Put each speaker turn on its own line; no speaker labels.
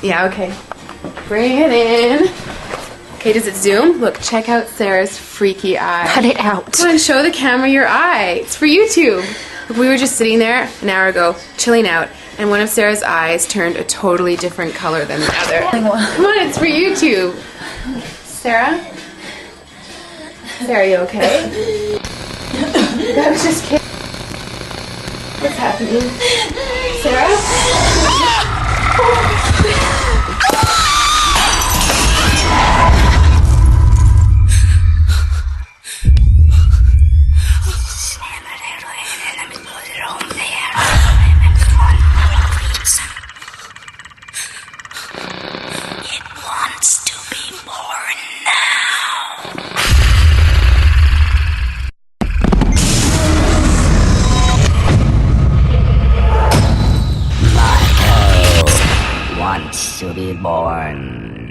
Yeah, okay. Bring it in. Okay, does it zoom? Look, check out Sarah's freaky eye.
Cut it out.
Come on, show the camera your eye. It's for YouTube. Look, we were just sitting there an hour ago, chilling out, and one of Sarah's eyes turned a totally different color than the other. Come on, it's for YouTube. Sarah? Sarah, you okay? That was just kidding. What's happening? Sarah?
Wants to be born